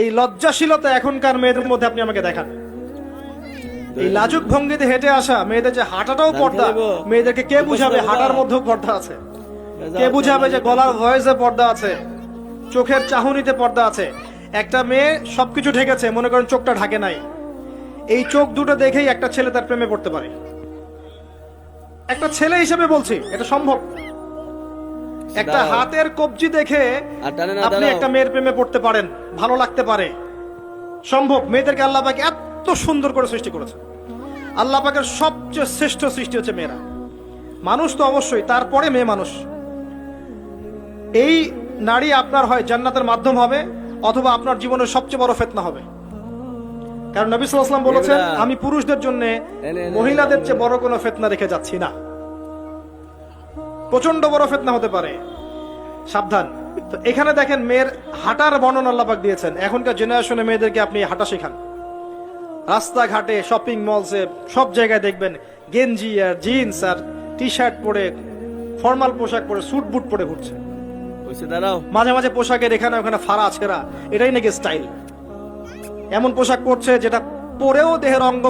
এই লজ্জাশীলতা এখনকার মেয়েদের মধ্যে আপনি আমাকে দেখান। এই লাজুক ভঙ্গিতে হেঁটে আসা মেয়েদের যে হাঁটাটাও পর্দা, মেয়েদেরকে কে বুঝাবে হাঁটার মধ্যেও পর্দা আছে? কে বুঝাবে যে গলার ভয়েসে পর্দা আছে, চোখের চাহনিতে পর্দা আছে? একটা মেয়ে সবকিছু ঢেকেছে, মনে করেন চোখটা ঢাকে নাই, এই চোখ দুটো দেখেই একটা ছেলে তার প্রেমে পড়তে পারে। একটা ছেলে হিসেবে বলছি, এটা সম্ভব। একটা হাতের কবজি দেখে আপনি একটা মেয়ের প্রেমে পড়তে পারেন, ভালো লাগতে পারে, সম্ভব। মেয়েদেরকে আল্লাহ পাক এত সুন্দর করে সৃষ্টি করেছে। আল্লাহ পাকের সবচেয়ে শ্রেষ্ঠ সৃষ্টি হচ্ছে মেয়েরা। মানুষ তো অবশ্যই, তারপরে মেয়ে মানুষ। এই নারী আপনার হয় জান্নাতের মাধ্যম হবে, অথবা আপনার জীবনের সবচেয়ে বড় ফিতনা হবে। কারণ নবী সাল্লাল্লাহু আলাইহি ওয়াসাল্লাম বলেছেন, আমি পুরুষদের জন্য মহিলাদের চেয়ে বড় কোনো ফিতনা রেখে যাচ্ছি না। প্রচন্ড বড় ফিতনা হতে পারে, সাবধান। তো এখানে দেখেন মেয়ের হাঁটার বর্ণনা আল্লাহ পাক দিয়েছেন। এখনকার জেনারেশনে মেয়েদেরকে আপনি হাঁটা শেখান। রাস্তাঘাটে, শপিং মলসে, সব জায়গায় দেখবেন গেঞ্জি আর জিন্স আর টি শার্ট পরে, ফর্মাল পোশাক পরে, স্যুট বুট পরে ঘুরছে। মাঝে মাঝে পোশাকের এখানে ওখানে ফাড়া ছেঁড়া, এটাই নাকি স্টাইল। এমন পোশাক পরছে যেটা পরেও দেহের অঙ্গ